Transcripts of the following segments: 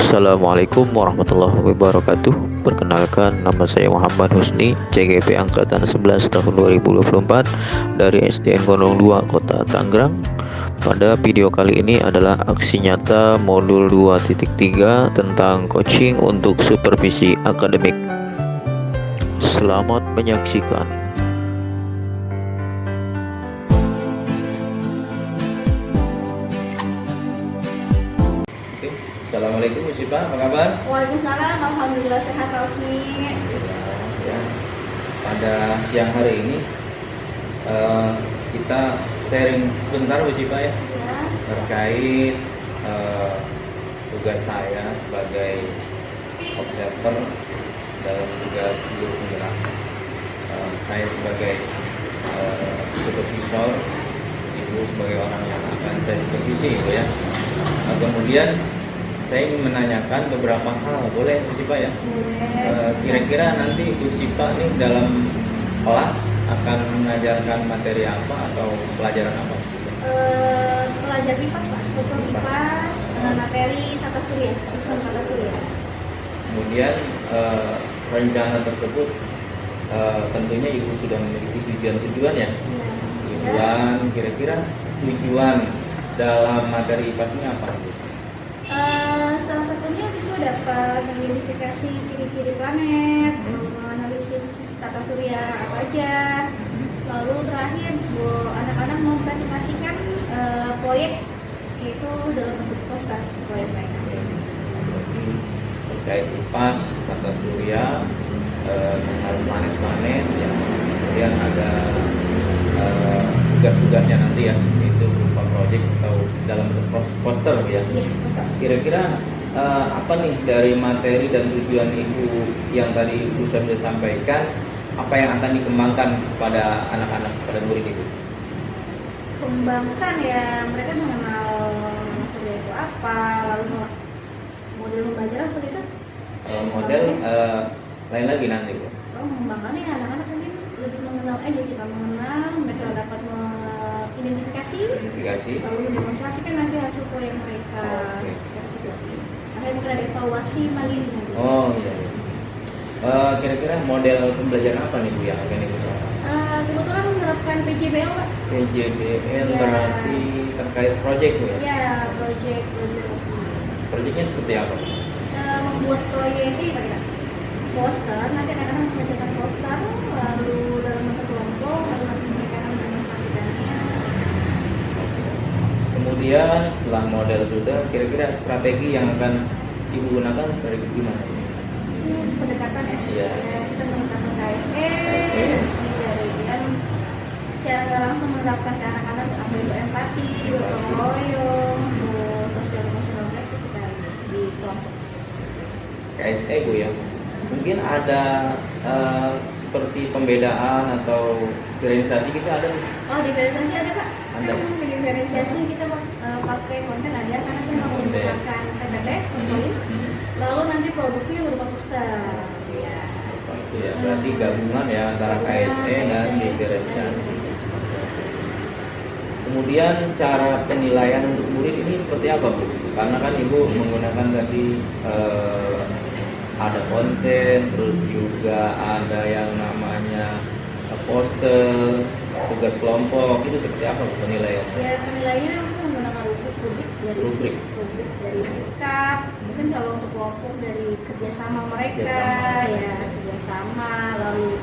Assalamualaikum warahmatullahi wabarakatuh. Perkenalkan, nama saya Muhammad Husni, CGP Angkatan 11 tahun 2024 dari SDN Gondong 2 Kota Tangerang. Pada video kali ini adalah aksi nyata modul 2.3 tentang coaching untuk supervisi akademik. Selamat menyaksikan. Assalamualaikum Bu Syifa, apa kabar? Waalaikumsalam, alhamdulillah sehat Pak Husni. Ya. Pada siang hari ini kita sharing sebentar Bu Syifa ya, terkait tugas saya sebagai observer dalam tugas guru penggerak. Saya sebagai supervisor, Ibu sebagai orang yang akan saya supervisi gitu ya. Kemudian saya ingin menanyakan beberapa hal, boleh Bu Syifa ya? Kira-kira nanti Bu Syifa ini dalam kelas akan mengajarkan materi apa atau pelajaran apa? Pelajar IPAS Pak, IPAS, materi tata surya, sistem tata surya. Kemudian rencana tersebut tentunya Ibu sudah memiliki tujuan ya? Tujuan, kira-kira tujuan dalam materi IPAS ini apa? Salah satunya siswa dapat mengidentifikasi ciri-ciri planet, menganalisis tata surya apa aja. Lalu terakhir, anak-anak mempresentasikan proyek, yaitu dalam bentuk poster proyek mereka. Terkait IPAS, tata surya, tentang planet-planet, ya. Kemudian ada tugas-tugasnya nanti ya, itu berupa proyek atau dalam bentuk poster ya. Iya, poster. Kira-kira apa nih dari materi dan tujuan Ibu yang tadi Ibu sudah sampaikan, apa yang akan dikembangkan pada anak-anak, pada murid Ibu? Kembangkan ya, mereka mengenal surya itu apa, lalu model pembelajaran seperti itu. Model lain lagi nanti Bu. Mengembangkan ya anak-anak mungkin lebih mengenal aja sih Pak, mengenal, mereka dapat mengidentifikasi, lalu mendemonstrasikan nanti hasil proyek mereka. Itu sih. Akhirnya mungkin ada evaluasi mandiri nanti. Oh iya. Kira-kira model pembelajaran apa nih Bu yang akan Ibu coba? Kebetulan menerapkan PJBL Pak. PJBL Ya. berarti terkait proyek Bu ya? Ya, proyek. Proyeknya seperti apa? Membuat proyek ini Pak ya. Poster, nanti anak-anak mengerjakan poster, lalu dalam bentuk kelompok, lalu nanti mereka akan mendemonstrasikannya. Kemudian setelah model sudah, kira-kira strategi yang akan Ibu gunakan strategi gimana? Pendekatan ya. Iya. Kita menggunakan KSE, dan secara nggak langsung menerapkan ke anak-anak apa itu empati, gotong royong, sosial emosional mereka kita di kelompok. KSE Bu ya. Mungkin ada seperti pembedaan atau diferensiasi kita ada? Oh, diferensiasi ada Pak? Ada. Di diferensiasi kita pakai konten ada, karena saya mau menggunakan PPT, lalu nanti produknya berupa poster. Ya. Itu ya, berarti gabungan ya antara KSE dan diferensiasi. Kemudian cara penilaian untuk murid ini seperti apa Bu? Karena kan Ibu menggunakan tadi ada konten, terus juga ada yang namanya poster, tugas kelompok, itu seperti apa penilaian? Ya, penilaiannya menggunakan rubrik dari sikap, mungkin kalau untuk kelompok dari kerjasama mereka, kerjasama, lalu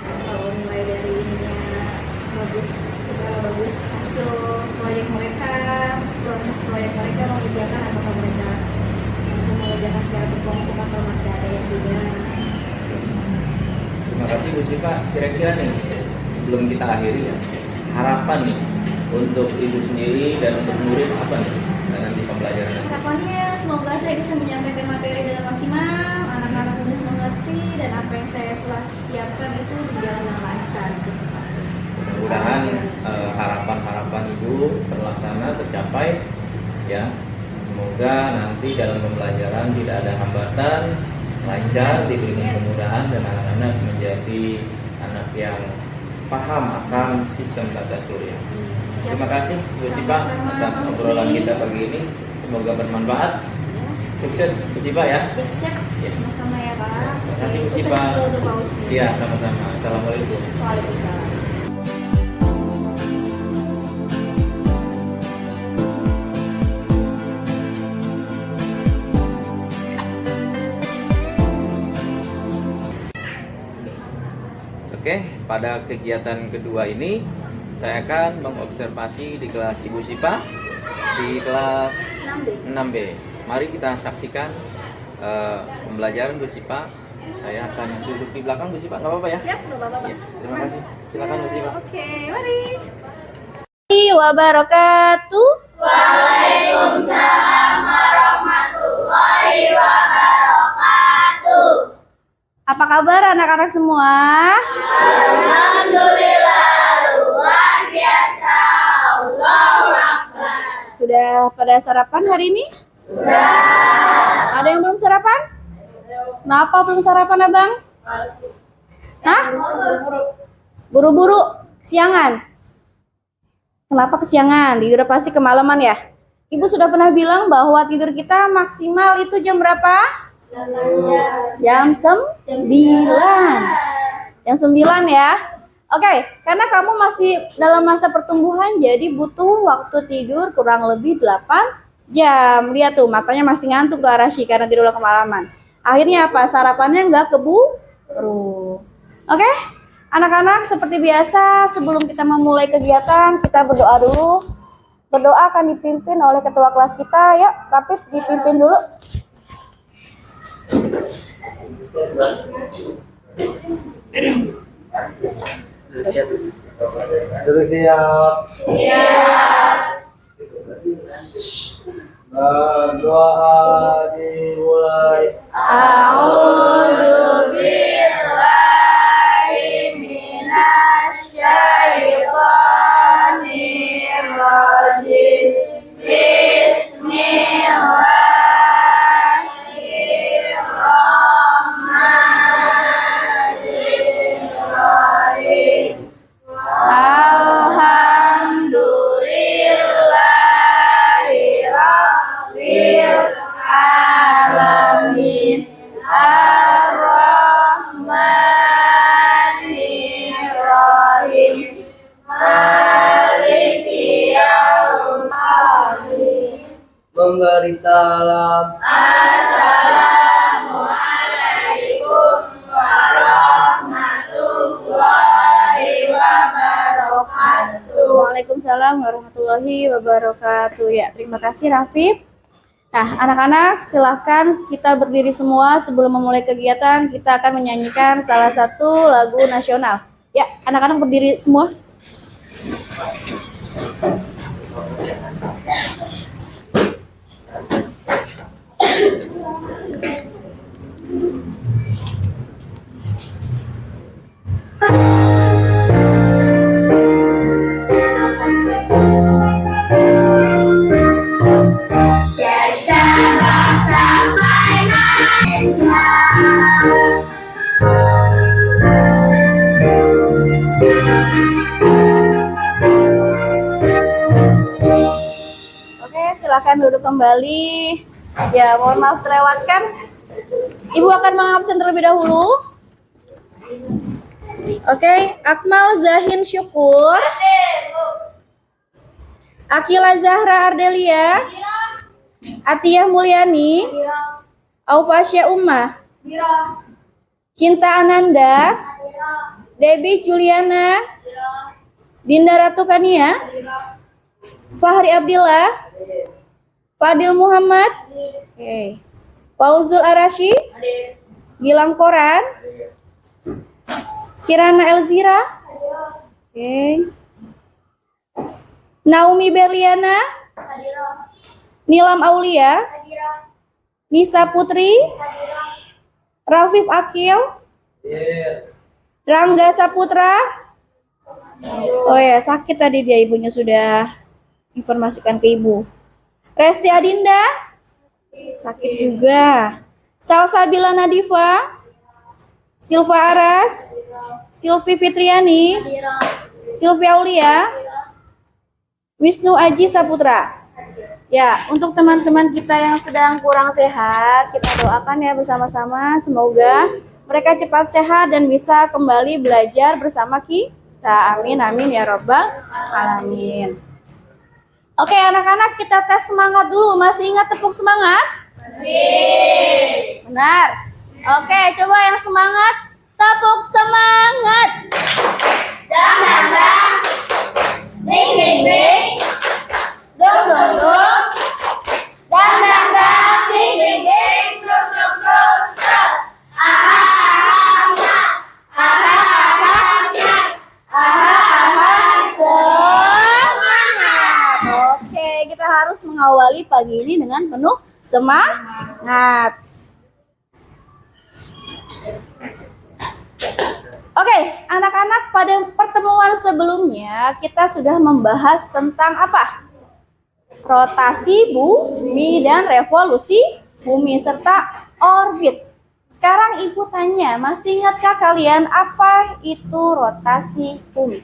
kalau nilai dari ininya bagus, seberapa bagus hasil proyek mereka, proses proyek mereka mengerjakan apakah mereka mengerjakan secara berkelompok atau masih ada yang tidak. Terima kasih Bu Syifa. Kira-kira nih sebelum kita akhiri ya, harapan nih untuk Ibu sendiri dan untuk murid apa nih nanti pembelajaran? Harapannya semoga saya bisa menyampaikan materi dengan maksimal, anak-anak mudah mengerti, dan apa yang saya telah siapkan itu berjalan dengan lancar. Mudah-mudahan harapan-harapan Ibu terlaksana, tercapai ya. Semoga nanti dalam pembelajaran tidak ada hambatan, lancar, diberikan kemudahan, dan anak-anak menjadi anak yang paham akan sistem tata surya. Terima kasih Bu Syifa atas obrolan kita pagi ini. Semoga bermanfaat. Sukses Bu Sipa ya. Ya, siap. Ya. Sama-sama ya Pak. Terima kasih, Bu Sukses Sipa. juga untuk Pak Husni. Iya, sama-sama. Assalamualaikum. Waalaikumsalam. Oke, pada kegiatan kedua ini saya akan mengobservasi di kelas Ibu Sipa di kelas 6B. Mari kita saksikan pembelajaran Bu Sipa. Saya akan duduk di belakang Bu Sipa, nggak apa-apa ya? Siap, nggak apa-apa. Ya, terima kasih. Silakan Bu Sipa. Oke, mari. Wabarakatuh. Apa kabar anak-anak semua? Sudah pada sarapan hari ini? Sudah. Ada yang belum sarapan? Kenapa belum sarapan, Abang? Hah? Buru-buru, kesiangan. Kenapa kesiangan? Tidur pasti kemalaman ya? Ibu sudah pernah bilang bahwa tidur kita maksimal itu jam berapa? Jam 9. Jam 9 ya. Oke, karena kamu masih dalam masa pertumbuhan, jadi butuh waktu tidur kurang lebih 8 jam. Lihat tuh, matanya masih ngantuk tuh Arashi karena tidur kemalaman. Akhirnya apa? Sarapannya nggak keburu. Oke, anak-anak seperti biasa, sebelum kita memulai kegiatan, kita berdoa dulu. Berdoa akan dipimpin oleh ketua kelas kita. Ya, Rafif dipimpin dulu. Duduk siap. Berdoa dimulai. Memberi salam. Waalaikumsalam warahmatullahi wabarakatuh. Ya, terima kasih Rafif. Nah, anak-anak silahkan kita berdiri semua sebelum memulai kegiatan. Kita akan menyanyikan salah satu lagu nasional. Ya, anak-anak berdiri semua. Oke, silakan duduk kembali. Ya, mohon maaf terlewatkan. Ibu akan mengabsen terlebih dahulu. Oke, Akmal Zahin Syukur. Akila Zahra Ardelia. Atiyah Mulyani. Aufasya Ummah. Cinta Ananda. Debbie Juliana. Dinda Ratu Kania. Fahri Abdillah. Fadil Muhammad. Oke. Fauzul Arashi. Gilang Koran. Kirana Elzira. Oke. Naomi Berliana. Nilam Aulia. Nisa Putri. Rafif Akil. Rangga Saputra. Oh ya, sakit tadi dia, ibunya sudah informasikan ke ibu. Resti Adinda. Sakit juga. Salsabila Nadifa. Silva Aras. Silvi Fitriani. Silvia Aulia. Wisnu Aji Saputra. Ya, untuk teman-teman kita yang sedang kurang sehat, kita doakan ya bersama-sama. Semoga mereka cepat sehat dan bisa kembali belajar bersama kita. Amin, amin ya robbal alamin. Oke, anak-anak, kita tes semangat dulu. Masih ingat tepuk semangat? Masih. Benar. Oke, coba yang semangat. Tepuk semangat. Dang dang dang, ding ding ding, Dong, dong, dong. dang dang dang, ding ding ding, dum dum dum, set. Aha aha aha, aha aha set, aha aha Semangat. Oke, kita harus mengawali pagi ini dengan penuh semangat. Oke, anak-anak, pada pertemuan sebelumnya kita sudah membahas tentang apa? Rotasi bumi dan revolusi bumi serta orbit. Sekarang Ibu tanya, masih ingatkah kalian apa itu rotasi bumi?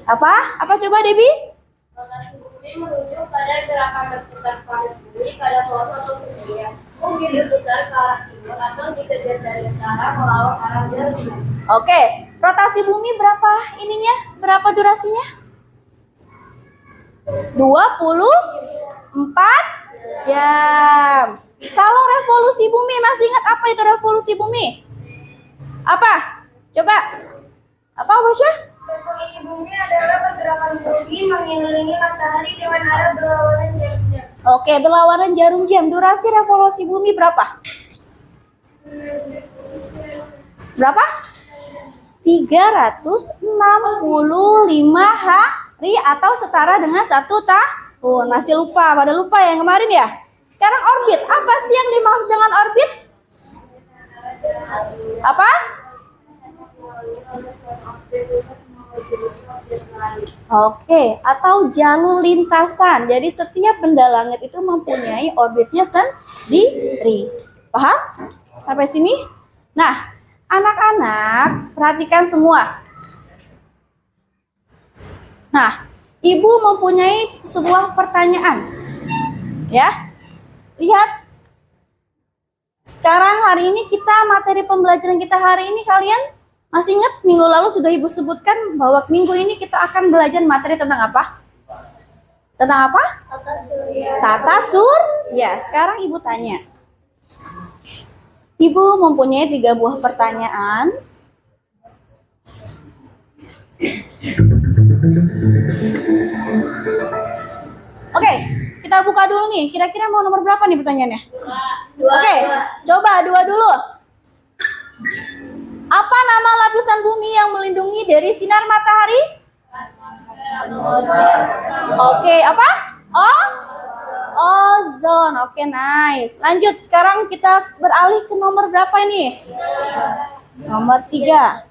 Apa? Apa coba Debbie? Rotasi bumi merujuk pada gerakan berputar planet bumi pada suatu atau dunia. Bumi berputar ke arah timur atau dikejar dari utara melawan arah jarum. Oke, rotasi bumi berapa ininya? Berapa durasinya? 24 jam. Kalau revolusi bumi, masih ingat apa itu revolusi bumi? Apa? Coba. Apa, Basya? Revolusi bumi adalah pergerakan bumi mengelilingi matahari dengan arah berlawanan jarum jam. Oke, berlawanan jarum jam. Durasi revolusi bumi berapa? Berapa? 365 hari atau setara dengan 1 tahun. Masih lupa, pada lupa yang kemarin ya? Sekarang orbit. Apa sih yang dimaksud dengan orbit? Apa? Oke, atau jalur lintasan. Jadi setiap benda langit itu mempunyai orbitnya sendiri. Paham? Sampai sini? Nah, anak-anak, perhatikan semua. Nah, Ibu mempunyai sebuah pertanyaan. Ya. Lihat. Sekarang hari ini materi pembelajaran kita hari ini kalian masih ingat minggu lalu sudah Ibu sebutkan bahwa minggu ini kita akan belajar materi tentang apa? Tentang apa? Tata surya. Tata surya. Sekarang Ibu tanya. Ibu mempunyai 3 buah pertanyaan. Oke, kita buka dulu nih. Kira-kira mau nomor berapa nih pertanyaannya? Oke, coba 2 dulu. Apa nama lapisan bumi yang melindungi dari sinar matahari? Oke, apa? Ozon. Oke, nice. Lanjut, sekarang kita beralih ke nomor berapa ini? Nomor 3.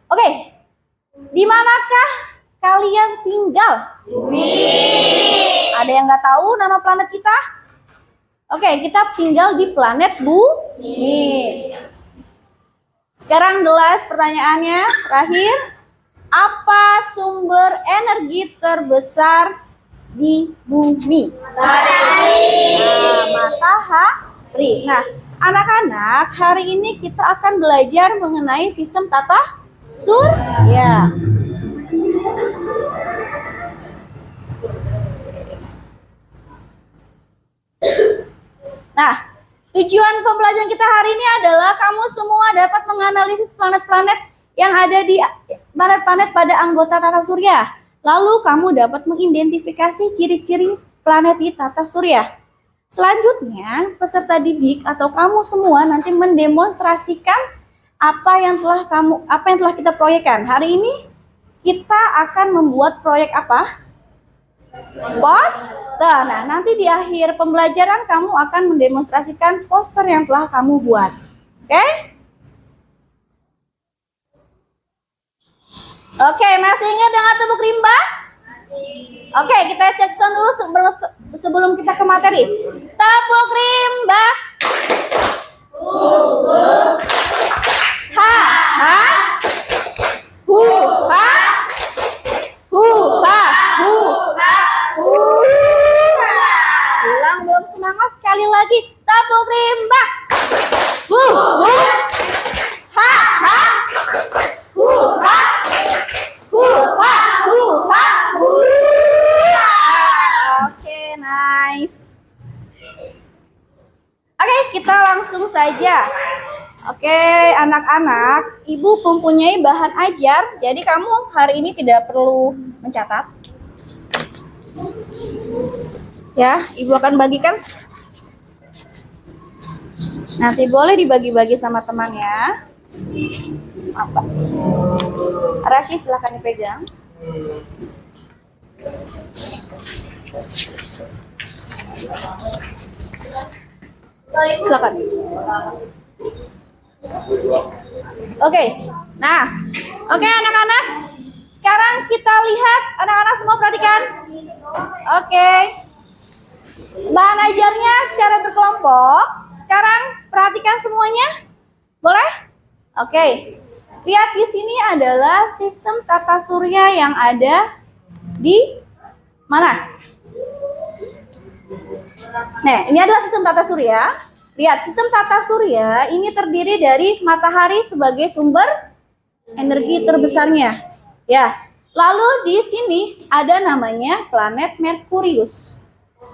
Oke, di manakah kalian tinggal? Bumi. Ada yang nggak tahu nama planet kita? Oke, kita tinggal di planet Bumi. Sekarang jelas pertanyaannya terakhir. Apa sumber energi terbesar di bumi? Matahari. Nah, matahari. Nah, anak-anak, hari ini kita akan belajar mengenai sistem tata surya. Nah, tujuan pembelajaran kita hari ini adalah kamu semua dapat menganalisis planet-planet yang ada di planet-planet pada anggota tata surya. Lalu kamu dapat mengidentifikasi ciri-ciri planet di tata surya. Selanjutnya, peserta didik atau kamu semua nanti mendemonstrasikan apa yang telah kita proyekkan. Hari ini kita akan membuat proyek apa? Poster. Nah, nanti di akhir pembelajaran kamu akan mendemonstrasikan poster yang telah kamu buat. Oke? Oke, masih ingat dengan tepuk rimba? Oke, kita cek sound dulu sebelum kita ke materi. Tepuk rimba. Ha, ha. Hu, ha. Hu, ha, hu. sekali lagi tepuk rimba. Ha ha. Hurra. Hurra, hurra, hurra. Oke, nice. Oke, kita langsung saja. Oke, anak-anak, Ibu mempunyai bahan ajar, jadi kamu hari ini tidak perlu mencatat. Ya, Ibu akan bagikan. Nanti boleh dibagi-bagi sama teman ya. Apa? Rashi, silakan dipegang. Silakan. Oke, nah, oke anak-anak, sekarang kita lihat, anak-anak semua perhatikan. Oke, bahan ajarnya secara berkelompok. Sekarang perhatikan semuanya, boleh? Oke, lihat di sini adalah sistem tata surya yang ada di mana? Nah, ini adalah sistem tata surya. Lihat, sistem tata surya ini terdiri dari matahari sebagai sumber energi terbesarnya. Ya, lalu di sini ada namanya planet Merkurius.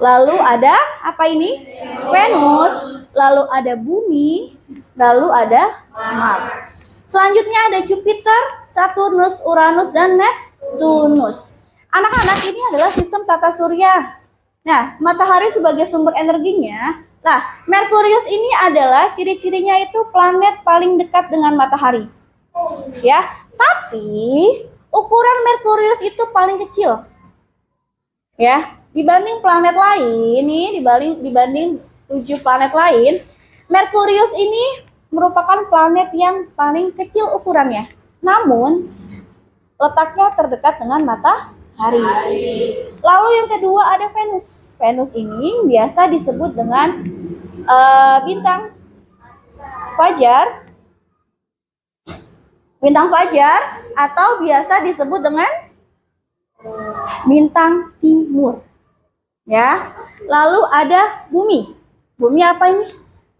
Lalu ada apa ini? Venus. Lalu ada bumi. Lalu ada Mars. Selanjutnya ada Jupiter, Saturnus, Uranus, dan Neptunus. Anak-anak, ini adalah sistem tata surya. Nah, matahari sebagai sumber energinya. Nah, Merkurius ini adalah ciri-cirinya itu planet paling dekat dengan matahari. Ya, tapi ukuran Merkurius itu paling kecil. Ya, dibanding planet lain, nih dibanding 7 planet lain, Merkurius ini merupakan planet yang paling kecil ukurannya. Namun, letaknya terdekat dengan matahari. Lalu yang kedua ada Venus. Venus ini biasa disebut dengan bintang fajar. Bintang fajar atau biasa disebut dengan bintang timur. Ya. Lalu ada bumi. Bumi apa ini?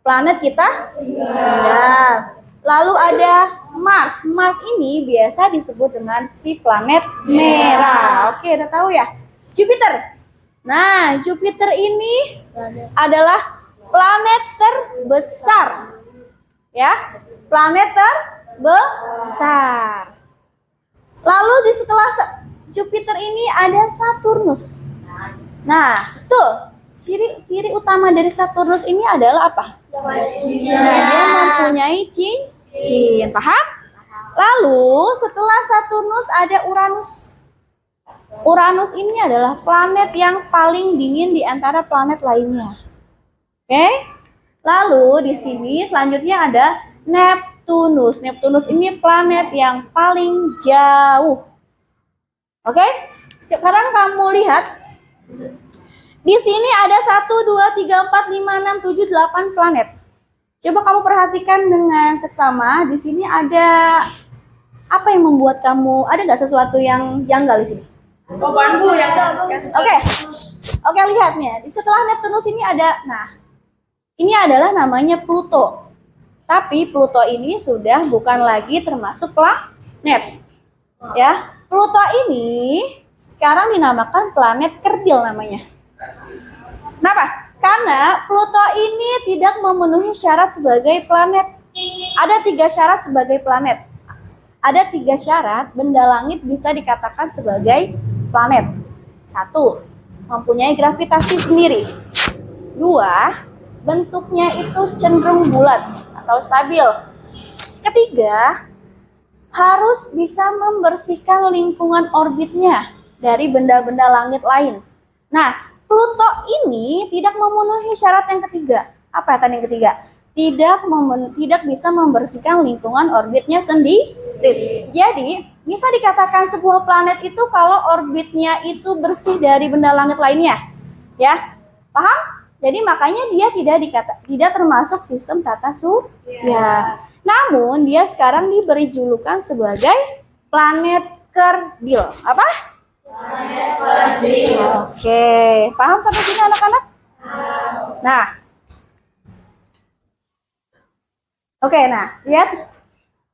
Planet kita? Ya. Lalu ada Mars. Mars ini biasa disebut dengan si planet merah. Oke, udah tahu ya? Jupiter. Nah, Jupiter ini adalah planet terbesar. Ya, planet terbesar. Lalu di setelah Jupiter ini ada Saturnus. Nah, betul. Ciri utama dari Saturnus ini adalah apa? Nah, dia mempunyai cincin. Paham? Lalu setelah Saturnus ada Uranus. Uranus ini adalah planet yang paling dingin di antara planet lainnya. Oke? Lalu di sini selanjutnya ada Neptunus. Neptunus ini planet yang paling jauh. Oke? Sekarang kamu lihat. Di sini ada 1, 2, 3, 4, 5, 6, 7, 8 planet. Coba kamu perhatikan dengan seksama. Di sini ada apa yang membuat kamu, ada nggak sesuatu yang janggal di sini? Oke, lihat nih. Setelah Neptunus ini ada, nah, ini adalah namanya Pluto. Tapi Pluto ini sudah bukan lagi termasuk planet. Ya, Pluto ini sekarang dinamakan planet kerdil namanya. Kenapa? Karena Pluto ini tidak memenuhi syarat sebagai planet. Ada 3 syarat sebagai planet. Ada 3 syarat benda langit bisa dikatakan sebagai planet. 1, mempunyai gravitasi sendiri. 2, bentuknya itu cenderung bulat atau stabil. 3, harus bisa membersihkan lingkungan orbitnya dari benda-benda langit lain. Nah, Pluto ini tidak memenuhi syarat yang ketiga. Apa tadi yang ketiga? Tidak bisa membersihkan lingkungan orbitnya sendiri. Jadi, bisa dikatakan sebuah planet itu kalau orbitnya itu bersih dari benda langit lainnya. Ya, paham? Jadi makanya dia tidak termasuk sistem tata surya. Namun dia sekarang diberi julukan sebagai planet kerdil. Apa? Oke, paham sampai sini anak-anak? Nah, oke, nah lihat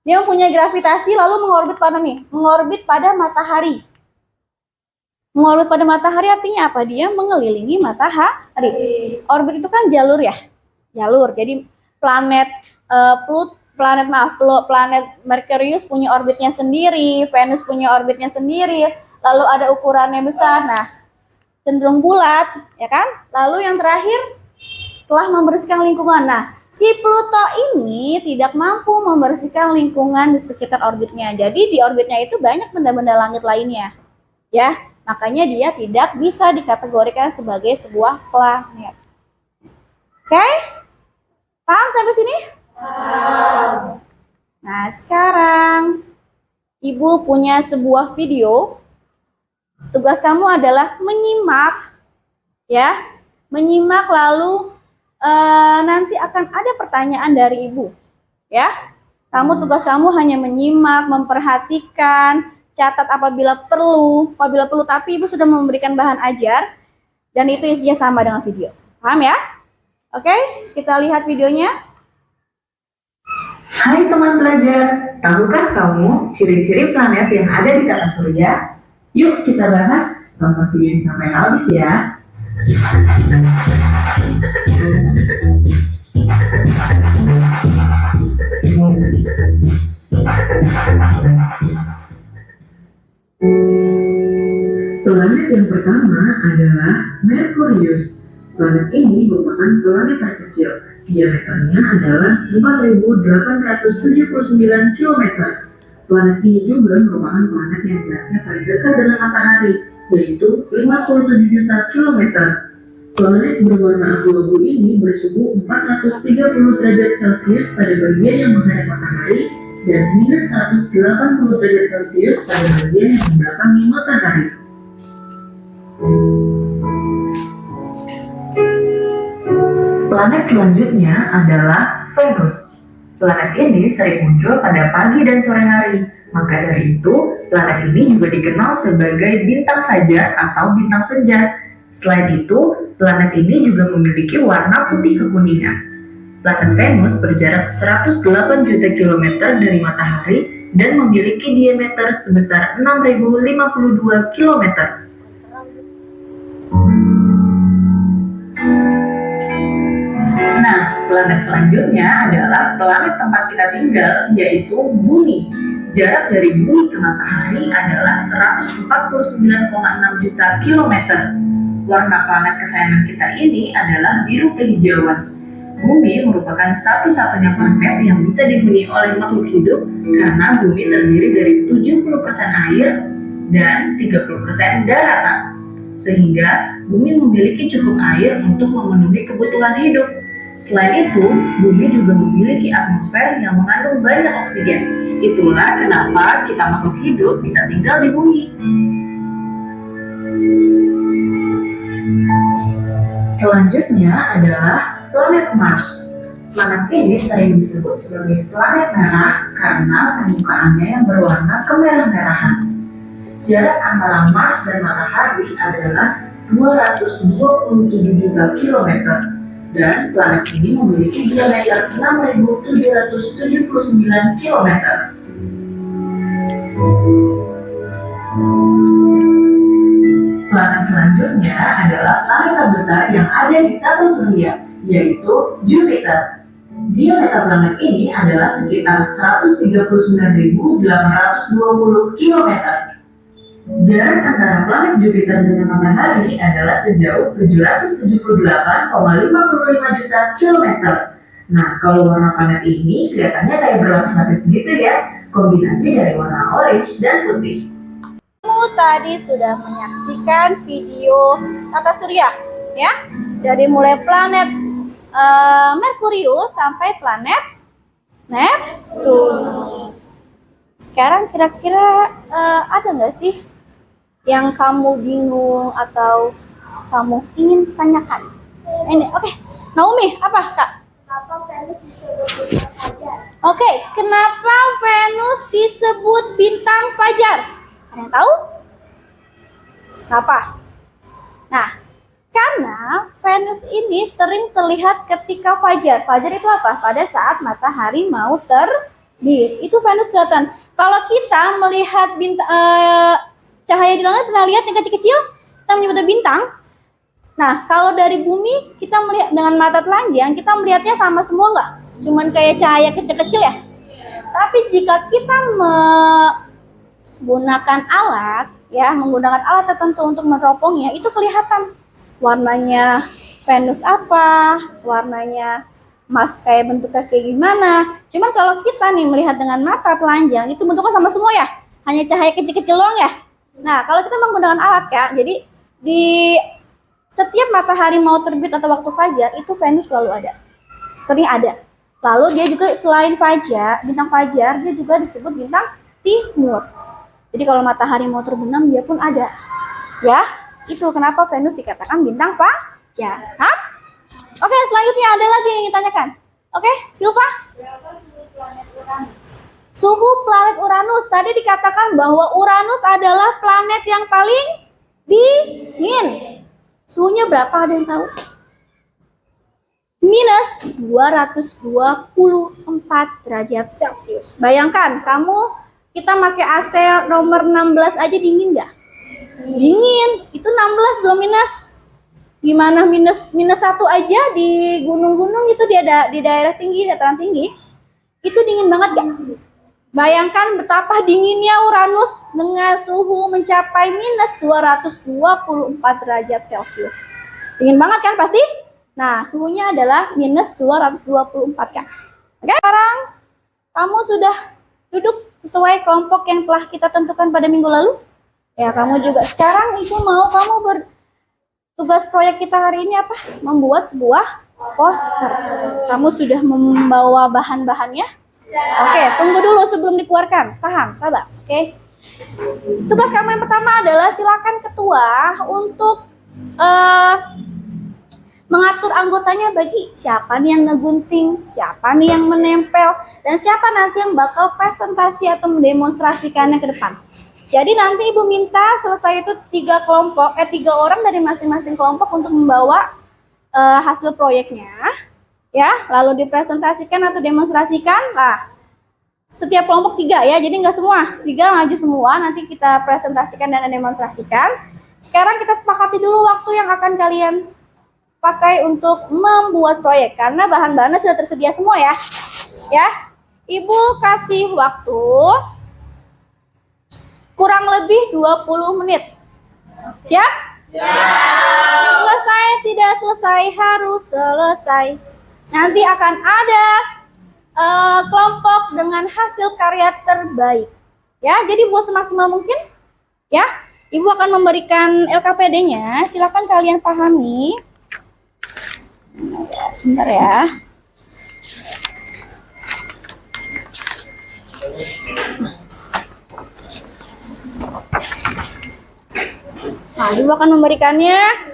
dia mempunyai gravitasi lalu mengorbit pada matahari. Mengorbit pada matahari artinya apa? Dia mengelilingi matahari. Orbit itu kan jalur ya, jalur. Jadi planet planet Merkurius punya orbitnya sendiri, Venus punya orbitnya sendiri, lalu ada ukurannya besar. Nah, cenderung bulat, ya kan? Lalu yang terakhir telah membersihkan lingkungan. Nah, si Pluto ini tidak mampu membersihkan lingkungan di sekitar orbitnya. Jadi di orbitnya itu banyak benda-benda langit lainnya. Ya, makanya dia tidak bisa dikategorikan sebagai sebuah planet. Oke? Paham sampai sini? Nah, sekarang Ibu punya sebuah video. Tugas kamu adalah menyimak, ya, menyimak lalu nanti akan ada pertanyaan dari Ibu, ya. Tugas kamu hanya menyimak, memperhatikan, catat apabila perlu, tapi Ibu sudah memberikan bahan ajar dan itu isinya sama dengan video. Paham ya? Oke, kita lihat videonya. Hai teman pelajar, tahukah kamu ciri-ciri planet yang ada di tata surya? Yuk kita bahas, tonton video ini sampai habis ya. Planet yang pertama adalah Merkurius. Planet ini merupakan planet terkecil. Diameternya adalah 4.879 km. Planet ini juga merupakan planet yang jaraknya paling dekat dengan matahari, yaitu 57 juta kilometer. Planet berwarna abu-abu ini bersuhu 430 derajat Celcius pada bagian yang menghadap matahari dan minus 180 derajat Celcius pada bagian yang membelakangi matahari. Planet selanjutnya adalah Venus. Planet ini sering muncul pada pagi dan sore hari. Maka dari itu, planet ini juga dikenal sebagai bintang fajar atau bintang senja. Selain itu, planet ini juga memiliki warna putih kekuningan. Planet Venus berjarak 108 juta kilometer dari matahari dan memiliki diameter sebesar 6.052 kilometer. Nah, planet selanjutnya adalah planet tempat kita tinggal, yaitu Bumi. Jarak dari Bumi ke matahari adalah 149,6 juta kilometer. Warna planet kesayangan kita ini adalah biru kehijauan. Bumi merupakan satu-satunya planet yang bisa dihuni oleh makhluk hidup karena Bumi terdiri dari 70% air dan 30% daratan. Sehingga Bumi memiliki cukup air untuk memenuhi kebutuhan hidup. Selain itu, Bumi juga memiliki atmosfer yang mengandung banyak oksigen. Itulah kenapa kita makhluk hidup bisa tinggal di Bumi. Selanjutnya adalah planet Mars. Planet ini sering disebut sebagai planet merah karena permukaannya yang berwarna kemerah-merahan. Jarak antara Mars dan matahari adalah 227 juta kilometer. Dan planet ini memiliki diameter 6.779 km. Planet selanjutnya adalah planet terbesar yang ada di tata surya, yaitu Jupiter. Diameter planet ini adalah sekitar 139.820 km. Jarak antara planet Jupiter dengan matahari adalah sejauh 778,55 juta kilometer. Nah, kalau warna planet ini kelihatannya kayak berlapis-lapis gitu ya, kombinasi dari warna orange dan putih. Kamu tadi sudah menyaksikan video tata surya, ya, dari mulai planet Merkurius sampai planet Neptunus. Sekarang kira-kira ada nggak sih yang kamu bingung atau kamu ingin tanyakan? Ini, oke. Naomi, apa kak? Kenapa Venus disebut bintang fajar? Oke, kenapa Venus disebut bintang fajar? Ada yang tahu? Kenapa? Nah, karena Venus ini sering terlihat ketika fajar. Fajar itu apa? Pada saat matahari mau terbit. Itu Venus kelihatan. Kalau kita melihat cahaya di langit, pernah lihat yang kecil-kecil? Kita menyebutnya bintang. Nah, kalau dari bumi kita melihat dengan mata telanjang, kita melihatnya sama semua nggak? Cuman kayak cahaya kecil-kecil ya. Tapi jika kita menggunakan alat tertentu untuk meneropongnya, itu kelihatan warnanya Venus apa, warnanya Mars kayak bentuknya kayak gimana. Cuman kalau kita nih melihat dengan mata telanjang, itu bentuknya sama semua ya, hanya cahaya kecil-kecil doang ya. Nah, kalau kita menggunakan alat kan, jadi di setiap matahari mau terbit atau waktu fajar, itu Venus selalu ada, sering ada. Lalu dia juga selain fajar, bintang fajar, dia juga disebut bintang timur. Jadi kalau matahari mau terbenam, dia pun ada. Ya, itu kenapa Venus dikatakan bintang fajar. Hah? Oke, selanjutnya ada lagi yang ditanyakan. Oke, Silva? Berapa suhu planet Uranus? Suhu planet Uranus. Tadi dikatakan bahwa Uranus adalah planet yang paling dingin. Suhunya berapa, ada yang tahu? Minus 224 derajat Celcius. Bayangkan, kita pakai AC nomor 16 aja dingin nggak? Dingin. Itu 16 belum minus. Gimana minus 1 aja di gunung-gunung itu di daerah tinggi, dataran tinggi. Itu dingin banget gak? Bayangkan betapa dinginnya Uranus dengan suhu mencapai minus 224 derajat Celcius. Dingin banget kan pasti? Nah, suhunya adalah minus 224 kan? Oke, sekarang kamu sudah duduk sesuai kelompok yang telah kita tentukan pada minggu lalu? Ya, kamu juga sekarang kamu tugas proyek kita hari ini apa? Membuat sebuah poster. Kamu sudah membawa bahan-bahannya? Oke, tunggu dulu sebelum dikeluarkan. Tahan, sabar. Oke. Tugas kamu yang pertama adalah silakan ketua untuk mengatur anggotanya bagi siapa nih yang ngegunting, siapa nih yang menempel, dan siapa nanti yang bakal presentasi atau mendemonstrasikannya ke depan. Jadi nanti Ibu minta selesai itu 3 orang dari masing-masing kelompok untuk membawa hasil proyeknya. Ya, lalu dipresentasikan atau demonstrasikan. Nah, setiap kelompok 3 ya, jadi nggak semua, 3 maju semua, nanti kita presentasikan dan demonstrasikan. Sekarang kita sepakati dulu waktu yang akan kalian pakai untuk membuat proyek, karena bahan-bahannya sudah tersedia semua ya. Ya, Ibu kasih waktu kurang lebih 20 menit. Siap? Siap. Selesai, tidak selesai, harus selesai. Nanti akan ada kelompok dengan hasil karya terbaik. Ya, jadi buat semaksimal mungkin. Ya, Ibu akan memberikan LKPD-nya. Silakan kalian pahami. Sebentar ya. Nah, Ibu akan memberikannya.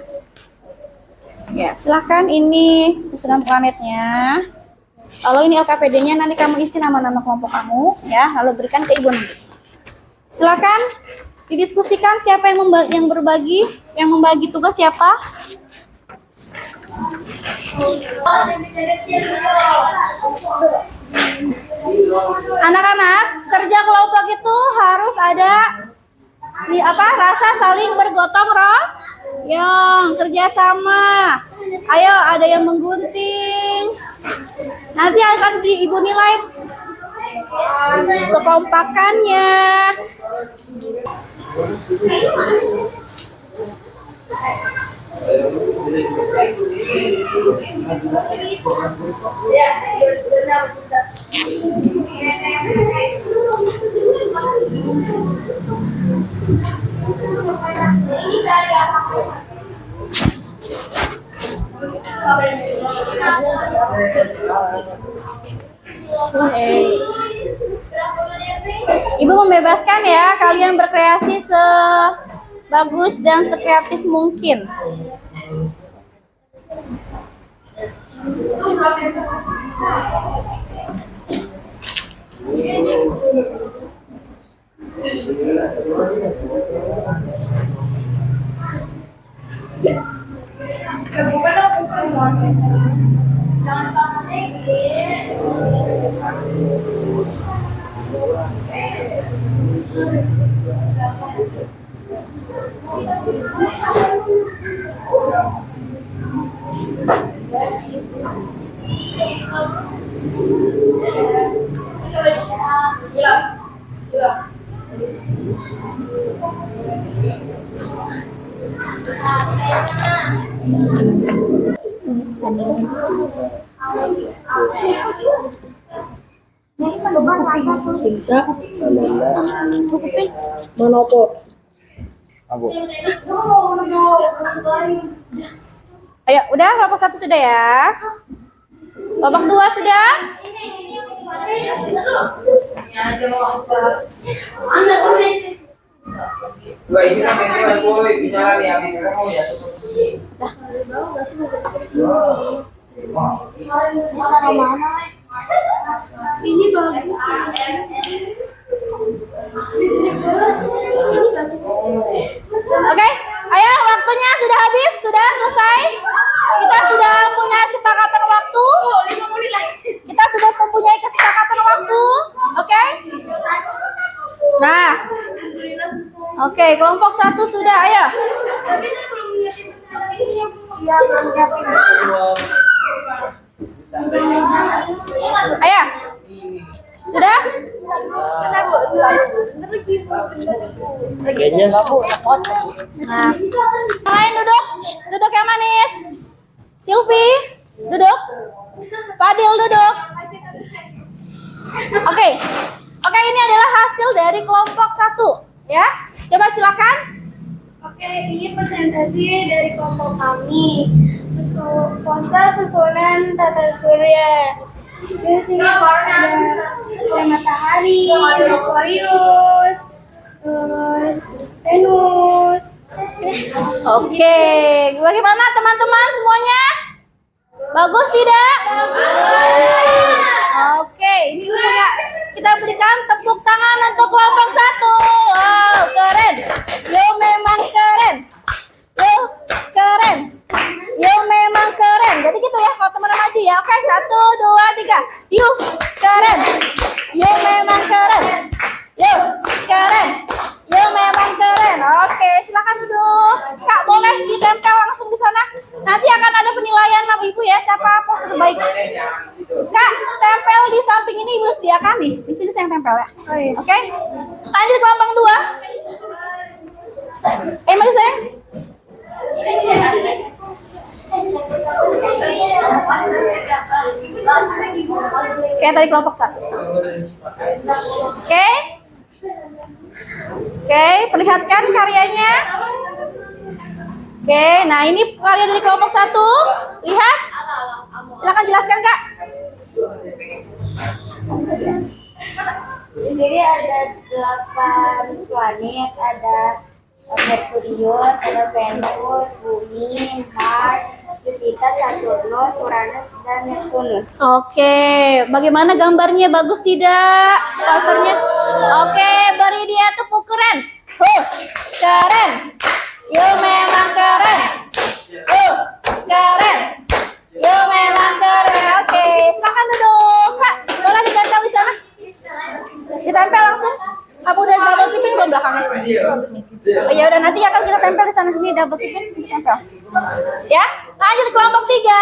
Ya, silakan ini susunan planetnya. Lalu ini LKPD-nya, nanti kamu isi nama-nama kelompok kamu, ya, lalu berikan ke Ibu nanti. Silakan didiskusikan siapa yang membagi tugas siapa. Anak-anak, kerja kelompok itu harus ada rasa saling bergotong royong, kerjasama. Ayo, ada yang menggunting. Nanti akan Ibu nilai kekompakannya. Ibu membebaskan ya, kalian berkreasi sebagus dan sekreatif mungkin. Manopo. Ayo, udah kelompok 1 sudah ya. Kelompok 2 sudah. Dua ini kan memang boy bicara nih abi kamu ya. Ini bagus. Oke, ayo waktunya sudah habis, sudah selesai. Kita sudah punya kesepakatan waktu. Kita sudah mempunyai kesepakatan waktu. Oke. Nah. Oke, kelompok 1 sudah, ayo. Ayo. Sudah? Kayaknya Nah, lain duduk, duduk yang manis. Silvi, duduk. Fadil duduk. Oke, oke ini adalah hasil dari kelompok 1, ya. Coba silakan. Oke, ini presentasi dari kelompok kami. Poster susunan tata surya. Di sini ada matahari, Aquarius, terus Venus. Oke, bagaimana teman-teman semuanya? Bagus tidak? Oke, ini kita berikan tepuk tangan untuk kelompok 1. Wow, keren. Yo memang keren. Yo keren. Yo memang keren. Jadi gitu ya, kalau teman-teman maju ya. Oke, 1, 2, 3. Yo keren. Yo memang keren. Yo keren. Yo memang keren. Oke, silakan duduk. Kak, boleh ditempel langsung di sana. Nanti akan ada penilaian sama Ibu ya, siapa poster terbaik. Kak, tempel di samping ini Ibu sediakan nih. Di sini saya yang tempel ya. Oke. Lanjut kelompok 2. Maju sayang. Kayak tadi kelompok 1. Oke. Oke, perlihatkan karyanya. Oke, nah ini karya dari kelompok 1. Lihat. Silakan jelaskan, Kak. Di sini ada 8 planet, ada Merkurius, ada Venus, Bumi, Mars, Jupiter, Saturnus, Uranus, dan Neptunus. Oke, bagaimana gambarnya? Bagus tidak? Posternya? Oke, beri dia tepuk keren. Keren. Yo memang keren. Keren. Yo memang keren. Oke, silakan duduk. Kak, boleh ditempel di sana? Ditempel langsung. Kamu udah double tipin belum belakangnya? Oh, ya udah nanti akan kita tempel di sana. Ini double tipin tempel. Ya, lanjut kelompok 3.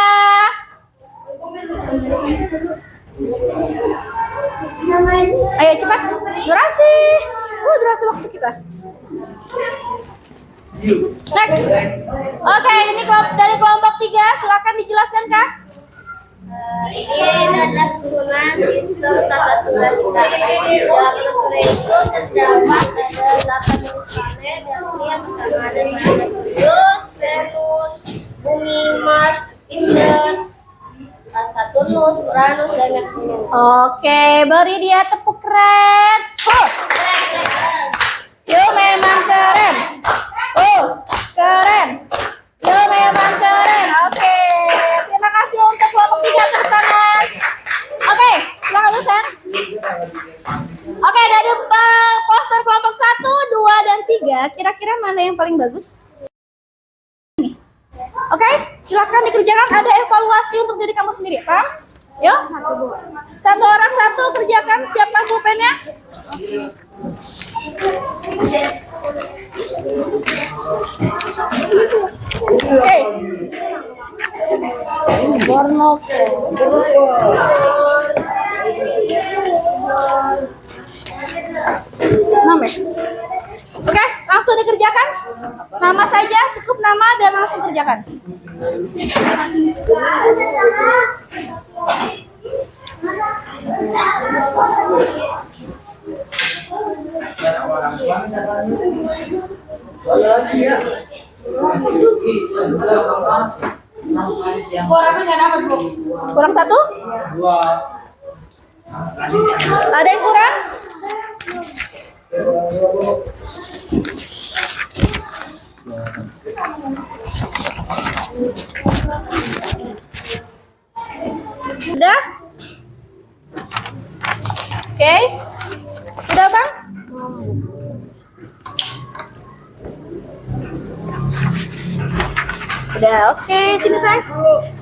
Ayo cepat. Durasi. Durasi waktu kita. Next. Oke, ini dari kelompok 3. Silakan dijelaskan, Kak. Ini adalah susunan sistem tata surya kita. Tata surya itu terdapat ada 8 planet, dan yang pertama ada Merkurius, Venus, Bumi, Mars, Jupiter, Saturnus, Uranus, dan Neptunus. Oke, beri dia tepuk keren. Yo memang keren. Keren. Yo memang keren. Oke, terima kasih untuk kelompok 3 tepuk tangan. Oke, silakan Lusan. Oke, dari poster kelompok 1, 2, dan 3, kira-kira mana yang paling bagus? Ini. Oke, silakan dikerjakan. Ada evaluasi untuk diri kamu sendiri, paham? Yuk, satu orang satu kerjakan. Siapa pulpennya? Oke. Oke, langsung dikerjakan. Nama saja, cukup nama dan langsung kerjakan. Kurang satu? Ada yang kurang? Sudah? Oke. Sudah, Bang? Udah, oke. Sini, sayang.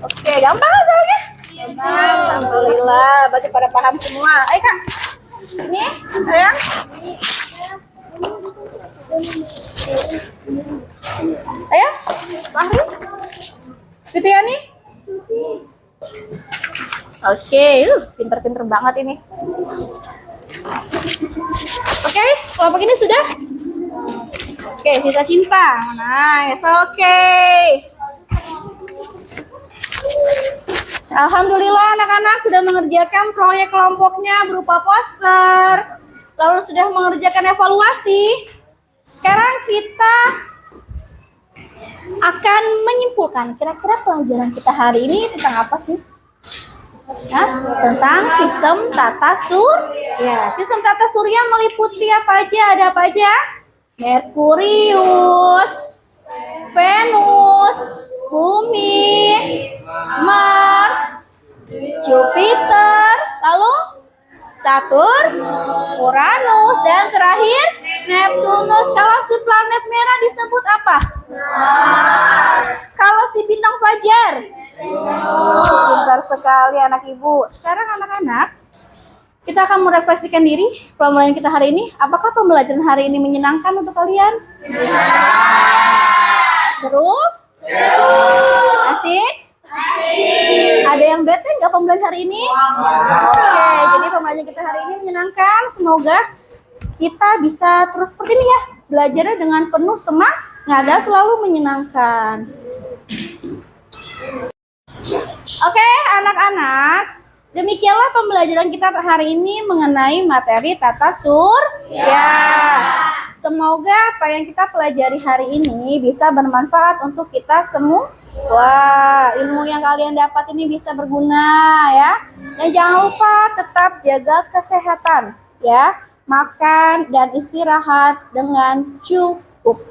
Oke, gampang kan soalnya? Gampang. Alhamdulillah, berarti pada paham semua. Ayo, Kak. Sini, sayang. Ayo, Fahri. Fitiani. Oke, pinter-pinter banget ini. Oke, kelompok ini sudah? Oke, sisa cinta. Nice, oke. Alhamdulillah anak-anak sudah mengerjakan proyek kelompoknya berupa poster. Lalu sudah mengerjakan evaluasi. Sekarang kita akan menyimpulkan kira-kira pelajaran kita hari ini tentang apa sih? Ya, tentang sistem tata surya. Sistem tata surya meliputi apa aja? Ada apa aja? Merkurius, Venus, Bumi, Mars, Jupiter, lalu Saturn, Uranus, dan terakhir Neptunus. Kalau si planet merah disebut apa? Kalau si bintang fajar? Pintar sekali anak ibu. Sekarang anak-anak, kita akan merefleksikan diri pembelajaran kita hari ini. Apakah pembelajaran hari ini menyenangkan untuk kalian? Seru? Asik? Ada yang bete nggak pembelajaran hari ini? Oke, jadi pembelajaran kita hari ini menyenangkan. Semoga kita bisa terus seperti ini ya, belajarnya dengan penuh semangat dan selalu menyenangkan. Oke, anak-anak, demikianlah pembelajaran kita hari ini mengenai materi tata surya. Semoga apa yang kita pelajari hari ini bisa bermanfaat untuk kita semua. Wah, ilmu yang kalian dapat ini bisa berguna ya. Dan jangan lupa tetap jaga kesehatan ya. Makan dan istirahat dengan cukup.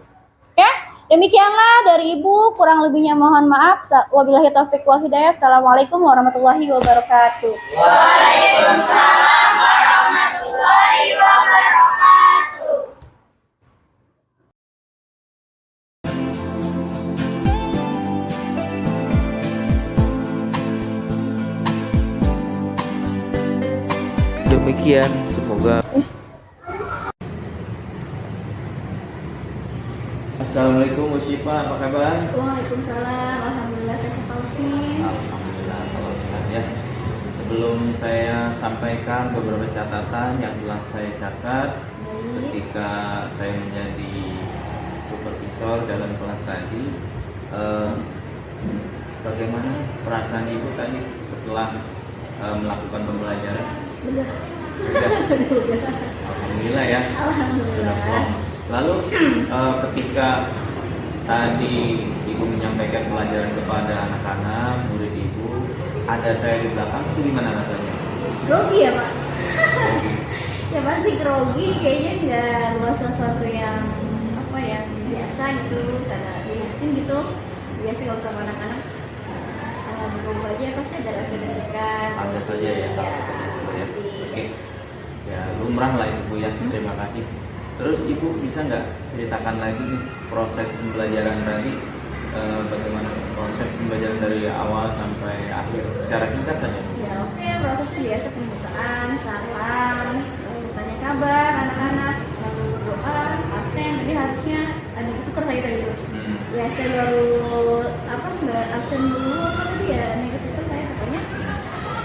Ya, demikianlah dari Ibu. Kurang lebihnya mohon maaf. Wabillahi taufiq wal hidayah. Assalamualaikum warahmatullahi wabarakatuh. Waalaikumsalam warahmatullahi wabarakatuh. Demikian, semoga. Assalamualaikum Musyifa, apa kabar? Waalaikumsalam. Alhamdulillah sehat Pak Husni. Alhamdulillah kalau sehat ya. Sebelum saya sampaikan beberapa catatan yang telah saya catat ketika saya menjadi supervisor dalam kelas tadi, bagaimana perasaan Ibu tadi setelah melakukan pembelajaran? Udah. Alhamdulillah ya. Alhamdulillah. Lalu ketika tadi Ibu menyampaikan pelajaran kepada anak-anak, murid Ibu, ada saya di belakang, itu gimana rasanya? Grogi ya Pak? Ya pasti grogi, kayaknya nggak sesuatu yang apa ya biasa gitu, karena dilihatin gitu. Biasa kalau sama anak-anak berubah aja pasti ada rasa deg-degan. Ada saja ya, Ya, pasti. Oke, ya lumrah lah Ibu ya. Terima kasih. Terus Ibu bisa nggak ceritakan lagi nih proses pembelajaran tadi bagaimana proses pembelajaran dari awal sampai akhir secara singkat saja. Ya oke, proses biasa pembukaan, salam, lalu tanya kabar anak-anak, lalu doa, absen. Jadi harusnya ada itu terkait tadi. Ya saya baru nggak absen dulu apa tadi ya negatif itu saya katanya.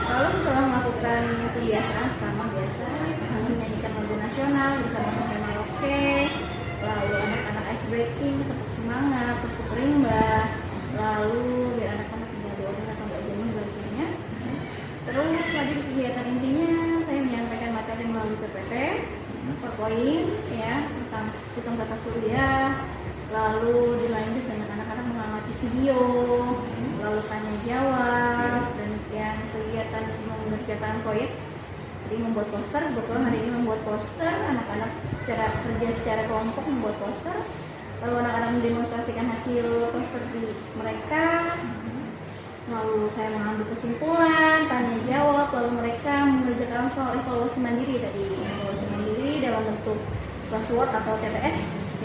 Lalu setelah melakukan kebiasaan pertama biasa menyanyikan lagu nasional bersama sampai Merauke, lalu anak-anak ice breaking tetap semangat, tetap rimba, lalu biar anak-anak tidak boring atau nggak jenuh belajarnya. Terus lagi kegiatan intinya saya menyampaikan materi melalui PPT, PowerPoint ya tentang hitung tata surya, lalu dilanjut dengan anak-anak mengamati video, lalu tanya jawab, dan yang kegiatan mengerjakan proyek. Jadi membuat poster, kebetulan hari ini membuat poster, anak-anak kerja secara kelompok membuat poster, lalu anak-anak mendemonstrasikan hasil poster di mereka, lalu saya mengambil kesimpulan, tanya jawab, lalu mereka mengerjakan soal evaluasi mandiri tadi, evaluasi mandiri dalam bentuk crossword atau TTS,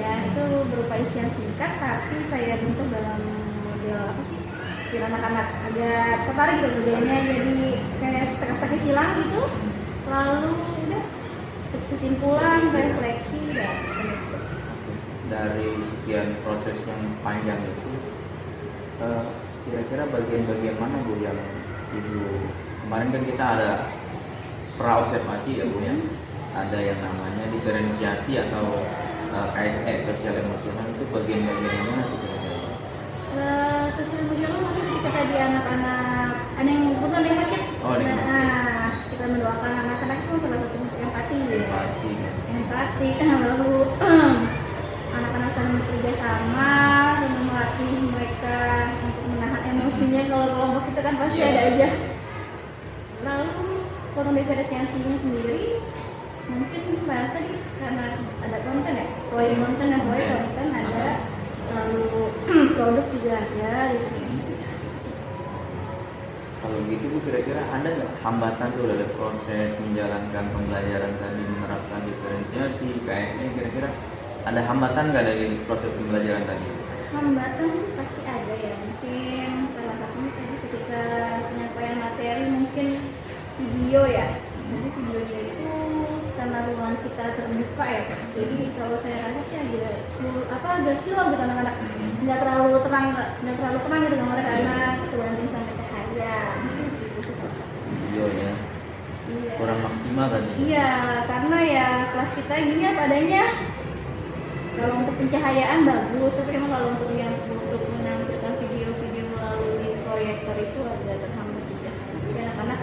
ya itu berupa isian singkat, tapi saya bentuk dalam model apa sih? Biar anak-anak agak tertarik gitu kerjanya, jadi kayak setengah-setengah silang gitu. Lalu udah kesimpulan, refleksi dan gitu. Dari sekian proses yang panjang itu, kira-kira bagian-bagian mana Bu yang Ibu kemarin kan kita ada pra-observasi ya Bu ya, ada yang namanya diferensiasi atau KSE sosial emosional, itu bagian-bagian yang mana gitu? Sosial emosional mungkin ketika tadi anak-anak ada yang kebetulan yang sakit. Oh, Nah, kita mendoakan anak-anak itu salah satu empati. Empati kan lalu anak-anak saling bekerja sama dan melatih mereka untuk menahan emosinya. Kalau kelompok itu kan pasti ada aja. Lalu potong diferensiasinya sendiri mungkin bahasa tadi karena ada konten ya, proyek konten dan proyek konten ada, lalu produk juga ada diferensiasinya. Kalau gitu Bu, kira-kira ada nggak hambatan tuh dalam proses menjalankan pembelajaran tadi, menerapkan diferensiasi, KSE, kira-kira ada hambatan nggak dari proses pembelajaran tadi? Hambatan sih pasti ada ya, mungkin salah satunya tadi ketika penyampaian materi mungkin video ya, jadi videonya itu karena ruangan kita terbuka ya, jadi kalau saya rasa sih agak silau gitu anak-anak, nggak terlalu terang gitu gambar anak, kebanting sampai cahaya, itu sih salah satu. Video ya, Iya. kurang maksimal kan ya? Iya, karena ya kelas kita gini apa adanya. Kalau untuk pencahayaan bagus, tapi emang kalau untuk menampilkan video-video melalui proyektor itu agak terhambat juga. Jadi anak-anak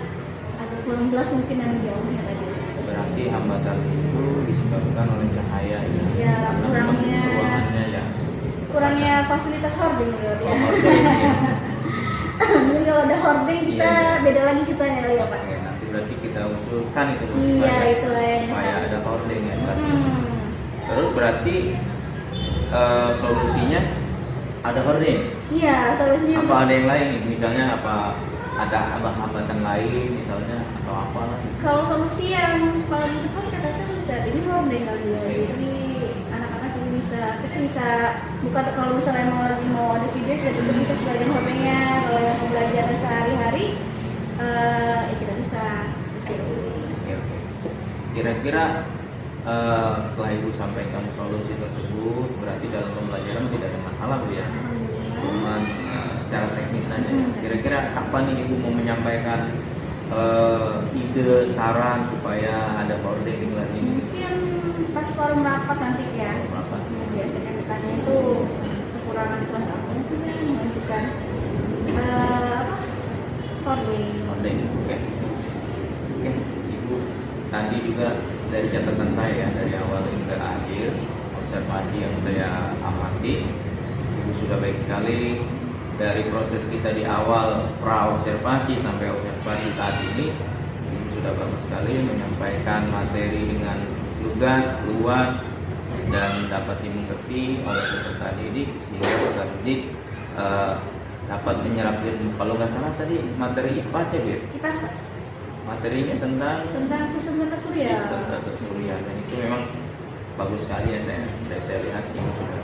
agak kurang jelas mungkin yang jauhnya tadi. Berarti hambatan itu disebabkan oleh cahaya ya? Ya, Karena memang ruangannya ya. kurangnya fasilitas hoarding gitu ya. Hoarding, ya. Mungkin kalau ada hoarding kita Iya. beda lagi ceritanya kali ya Pak. Oke, nanti berarti kita usulkan itu Iya, itulah yang supaya harus. ada hoarding ya. Berarti. Hmm. Terus berarti solusinya ada hoarding. Iya, solusinya Apa ada yang lain? Misalnya apa ada hambatan lain misalnya atau apa? kalau solusi yang paling tepat kata saya bisa ini hoarding kali ya. Jadi anak-anak juga kita bisa buka kalau misalnya mau ada video kita bisa sebagian hoardingnya. Kalau yang pembelajaran sehari-hari kita bisa Oke. Kira-kira setelah Ibu sampaikan solusi tersebut, berarti dalam pembelajaran tidak ada masalah Bu ya? Cuman secara teknis saja. Kira-kira kapan nih Ibu mau menyampaikan ide, saran supaya ada hoarding lagi ini? mungkin pas forum rapat nanti ya. Rapat. Biasanya ditanya itu kekurangan kelas apa mungkin mengajukan hoarding. Hoarding, oke. Oke, Ibu tadi juga dari catatan saya dari awal hingga akhir observasi yang saya amati, Ibu sudah baik sekali dari proses kita di awal pra observasi sampai observasi saat ini. Ibu sudah bagus sekali menyampaikan materi dengan lugas, luas, dan dapat dimengerti oleh peserta didik sehingga peserta didik dapat menyerap ilmu. Kalau nggak salah tadi materi IPA ya Bu? IPAS Pak. Materinya tentang Sistem tata surya. sistem tata surya, dan itu memang bagus sekali ya saya lihat yang sudah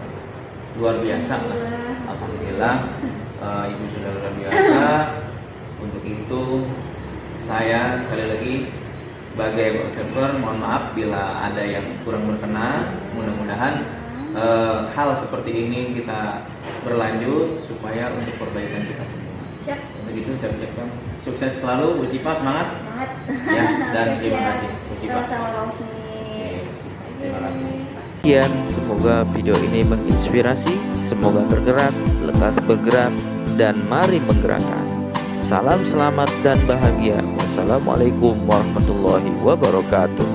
luar biasa lah. Alhamdulillah ibu sudah luar biasa. Untuk itu saya sekali lagi sebagai observer mohon maaf bila ada yang kurang berkenan. Mudah-mudahan hal seperti ini kita berlanjut supaya untuk perbaikan kita semua. Siap. Untuk itu saya ucapkan sukses selalu, Bu Sipa, semangat. Semangat. Ya, dan terima kasih, Bu Sipa. Sama-sama Bang Husni. Terima kasih. Sekian, semoga video ini menginspirasi, semoga bergerak, lekas bergerak, dan mari menggerakkan. Salam selamat dan bahagia. Wassalamualaikum warahmatullahi wabarakatuh.